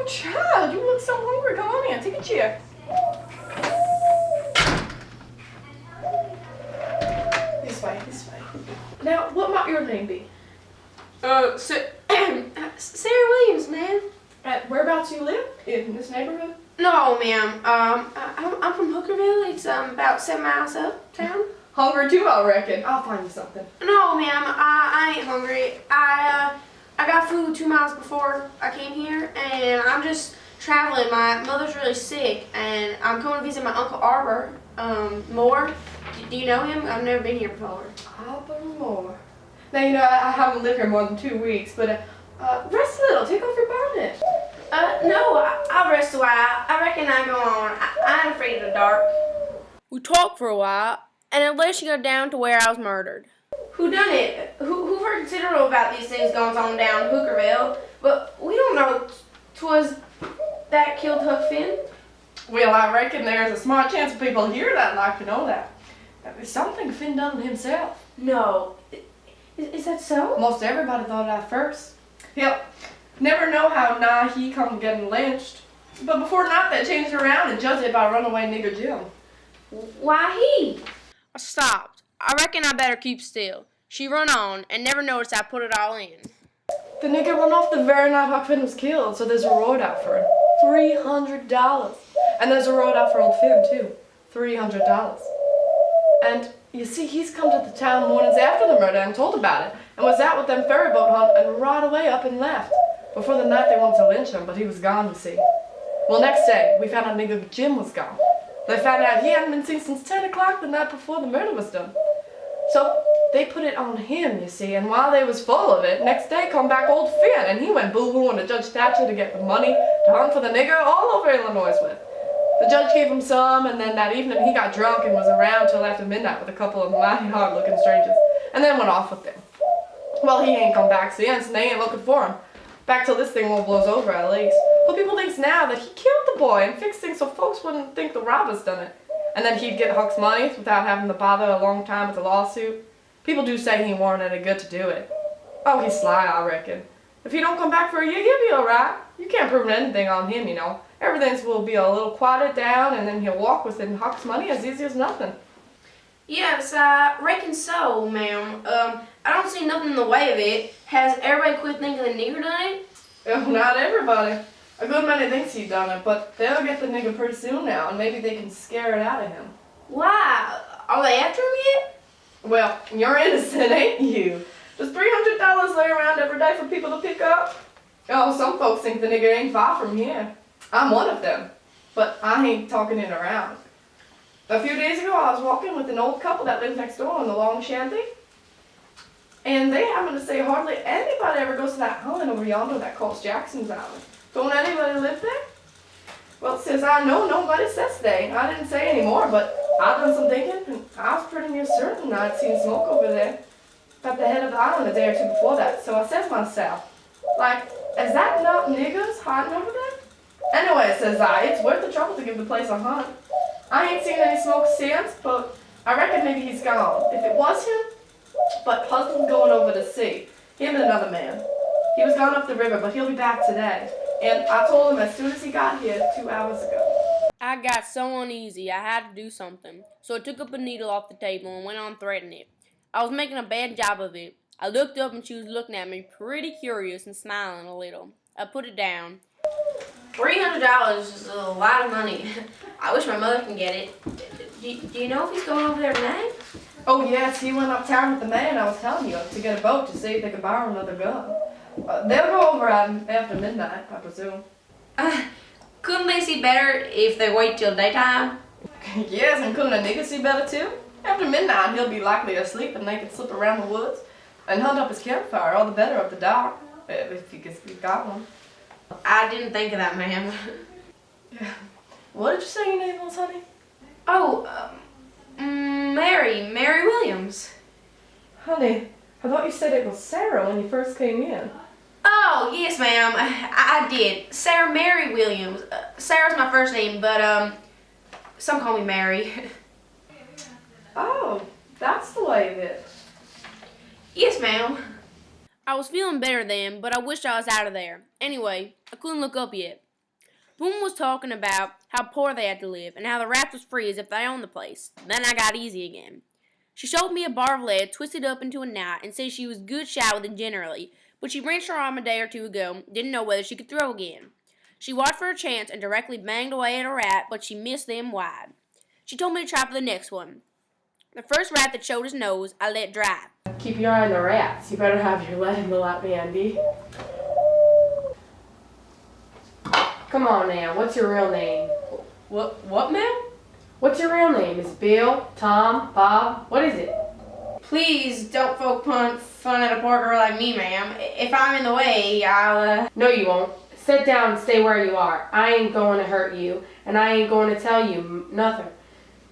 Oh, child, you look so hungry. Come on in, take a chair. This way, this way. Now, what might your name be? Sarah Williams, ma'am. Whereabouts you live? In this neighborhood? No, ma'am. I'm from Hookerville. It's about 7 miles uptown. Hungry too, I reckon. I'll find you something. No, ma'am. I ain't hungry. I got food 2 miles before I came here, and I'm just traveling. My mother's really sick, and I'm coming to visit my Uncle Arbor. Moore. Do you know him? I've never been here before. Arbor Moore. Now, you know, I haven't lived here more than 2 weeks, but rest a little. Take off your bonnet. No, I'll rest a while. I reckon I go on. I ain't afraid of the dark. We talked for a while, and at last she got down to where I was murdered. Who done it? Who've heard considerable about these things going on down Hookerville, but we don't know 'twas that killed Huck Finn. Well, I reckon there's a smart chance of people here that'd like to know that. It's something Finn done himself. No. Is that so? Most everybody thought it at first. He'll never know how nigh he come getting lynched. But before night they changed around and judged it by runaway nigger Jim. Why he? I stopped. I reckon I better keep still. She run on and never noticed I put it all in. The nigger run off the very night Huck Finn was killed, so there's a reward out for him. $300. And there's a reward out for old Finn too. $300. And you see, he's come to the town mornings after the murder and told about it, and was out with them ferry boat hunt and right away up and left. Before the night they wanted to lynch him, but he was gone, you see. Well, next day, we found out nigger Jim was gone. They found out he hadn't been seen since 10 o'clock the night before the murder was done. So they put it on him, you see, and while they was full of it, next day come back old Finn, and he went boo-hooing to Judge Thatcher to get the money to hunt for the nigger all over Illinois with. The judge gave him some, and then that evening he got drunk and was around till after midnight with a couple of mighty hard-looking strangers, and then went off with them. Well, he ain't come back since, and they ain't looking for him. Back till this thing won't blows over, at least. But people thinks now that he killed the boy and fixed things so folks wouldn't think the robbers done it. And then he'd get Huck's money without having to bother a long time with a lawsuit. People do say he weren't any good to do it. Oh, he's sly, I reckon. If he don't come back for a year, he'll be alright. You can't prove anything on him, you know. Everything will be a little quieted down, and then he'll walk within Huck's money as easy as nothing. Yes, I reckon so, ma'am. I don't see nothing in the way of it. Has everybody quit thinking the nigger done it? Oh, not everybody. A good many thinks he done it, but they'll get the nigger pretty soon now, and maybe they can scare it out of him. Why? Are they after him yet? Well, you're innocent, ain't you? Does $300 lay around every day for people to pick up? Oh, some folks think the nigger ain't far from here. I'm one of them, but I ain't talking it around. A few days ago, I was walking with an old couple that lives next door in the long shanty, and they happened to say hardly anybody ever goes to that island over yonder that calls Jackson's Island. Don't anybody live there? Well, since I know nobody says they, I didn't say any more, but I done some thinking, and I was pretty near certain I'd seen smoke over there at the head of the island a day or two before that. So I says to myself, like, is that not niggers hiding over there? Anyway, says I, it's worth the trouble to give the place a hunt. I ain't seen any smoke since, but I reckon maybe he's gone. If it was him, but husband's going over to sea. Him and another man. He was gone up the river, but he'll be back today. And I told him as soon as he got here 2 hours ago. I got so uneasy I had to do something, so I took up a needle off the table and went on threading it. I was making a bad job of it. I looked up and she was looking at me pretty curious and smiling a little. I put it down. $300 is a lot of money. I wish my mother can get it. Do you know if he's going over there tonight? Oh yes, he went uptown with the man I was telling you to get a boat to see if they could borrow another gun. They'll go over after midnight, I presume. Couldn't they see better if they wait till daytime? Yes, and couldn't a nigger see better too? After midnight, he'll be likely asleep and they can slip around the woods and hunt up his campfire, all the better up the dark, if he got one. I didn't think of that, ma'am. Yeah. What did you say your name was, honey? Oh, Mary Williams. Honey, I thought you said it was Sarah when you first came in. Oh, yes, ma'am. I did. Sarah Mary Williams. Sarah's my first name, but, some call me Mary. Oh, that's the way of it. Yes, ma'am. I was feeling better then, but I wished I was out of there. Anyway, I couldn't look up yet. The woman was talking about how poor they had to live and how the rats was free as if they owned the place. Then I got easy again. She showed me a bar of lead twisted up into a knot and said she was a good shot with it generally, but she wrenched her arm a day or two ago, didn't know whether she could throw again. She watched for a chance and directly banged away at a rat, but she missed them wide. She told me to try for the next one. The first rat that showed his nose, I let drive. Keep your eye on the rats. You better have your lead in the lap handy. Come on now, what's your real name? What, ma'am? What's your real name? Is it Bill, Tom, Bob? What is it? Please don't poke fun at a poor girl like me, ma'am. If I'm in the way, I'll, No, you won't. Sit down and stay where you are. I ain't going to hurt you, and I ain't going to tell you nothing.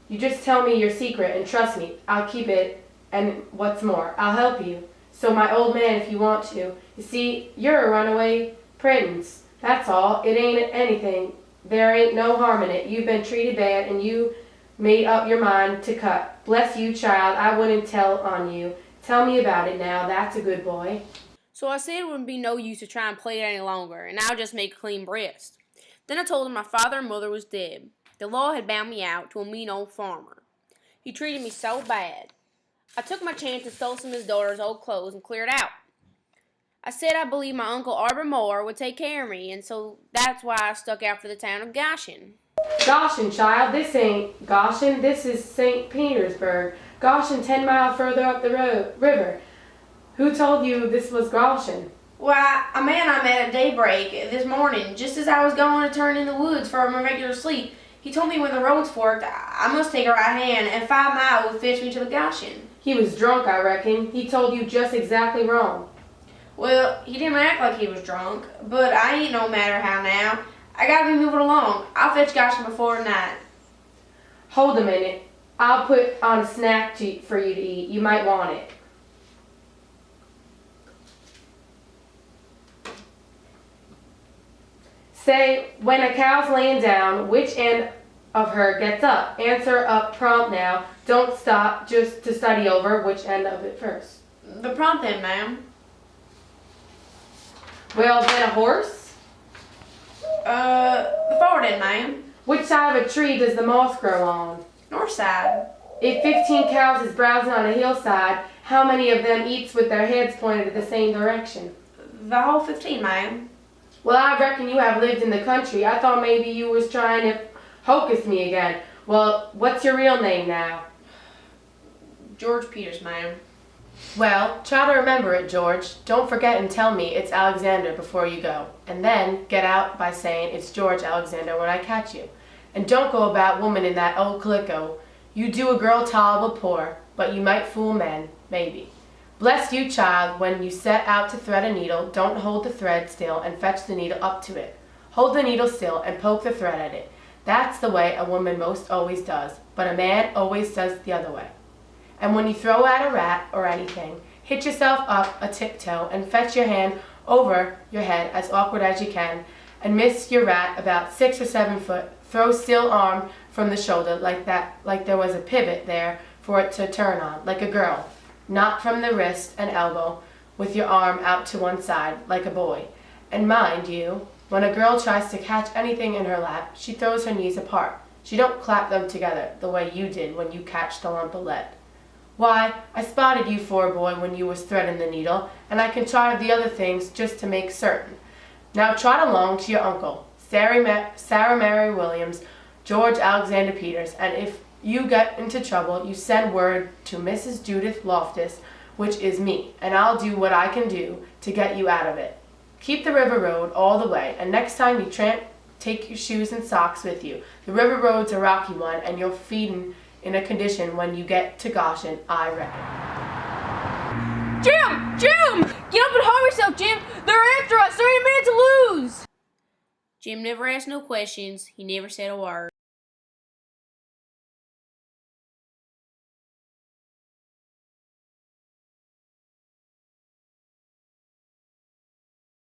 You just tell me your secret, and trust me, I'll keep it, and what's more, I'll help you. So my old man, if you want to. You see, you're a runaway prince. That's all. It ain't anything. There ain't no harm in it. You've been treated bad, and you made up your mind to cut. Bless you, child. I wouldn't tell on you. Tell me about it now. That's a good boy. So I said it wouldn't be no use to try and play it any longer, and I'll just make a clean breast. Then I told him my father and mother was dead. The law had bound me out to a mean old farmer. He treated me so bad. I took my chance and stole some of his daughter's old clothes and cleared out. I said I believed my uncle Arbor Moore would take care of me, and so that's why I stuck out for the town of Goshen. Goshen, child. This ain't Goshen. This is St. Petersburg. Goshen 10 miles further up the river. Who told you this was Goshen? Why, a man I met at daybreak this morning, just as I was going to turn in the woods for my regular sleep. He told me when the roads forked, I must take a right hand, and 5 miles would fetch me to the Goshen. He was drunk, I reckon. He told you just exactly wrong. Well, he didn't act like he was drunk, but I ain't no matter how now. I gotta be moving along. I'll fetch Goshen before night. Hold a minute. I'll put on a snack for you to eat. You might want it. Say, when a cow's laying down, which end of her gets up? Answer up prompt now. Don't stop just to study over which end of it first. The prompt then, ma'am. Well, then a horse? The forward end, ma'am. Which side of a tree does the moss grow on? North side. If 15 cows is browsing on a hillside, how many of them eats with their heads pointed in the same direction? The whole 15, ma'am. Well, I reckon you have lived in the country. I thought maybe you was trying to hocus me again. Well, what's your real name now? George Peters, ma'am. Well, try to remember it, George. Don't forget and tell me it's Alexander before you go. And then get out by saying it's George Alexander when I catch you. And don't go about woman in that old calico. You do a girl tolerable poor, but you might fool men, maybe. Bless you, child, when you set out to thread a needle, don't hold the thread still and fetch the needle up to it. Hold the needle still and poke the thread at it. That's the way a woman most always does, but a man always does the other way. And when you throw at a rat or anything, hit yourself up a tiptoe and fetch your hand over your head as awkward as you can, and miss your rat about 6 or 7 foot. Throw still arm from the shoulder like there was a pivot there for it to turn on, like a girl. Not from the wrist and elbow, with your arm out to one side, like a boy. And mind you, when a girl tries to catch anything in her lap, she throws her knees apart. She don't clap them together, the way you did when you catched the lump of lead. Why, I spotted you for a boy when you was threading the needle, and I can try the other things just to make certain. Now trot along to your uncle, Sarah Mary Williams, George Alexander Peters, and if you get into trouble, you send word to Mrs. Judith Loftus, which is me, and I'll do what I can do to get you out of it. Keep the river road all the way, and next time you tramp, take your shoes and socks with you. The river road's a rocky one, and you'll feed in a condition when you get to Goshen, I reckon. Jim! Jim! Get up and haul yourself, Jim! They're after us! There ain't a minute to lose! Jim never asked no questions. He never said a word.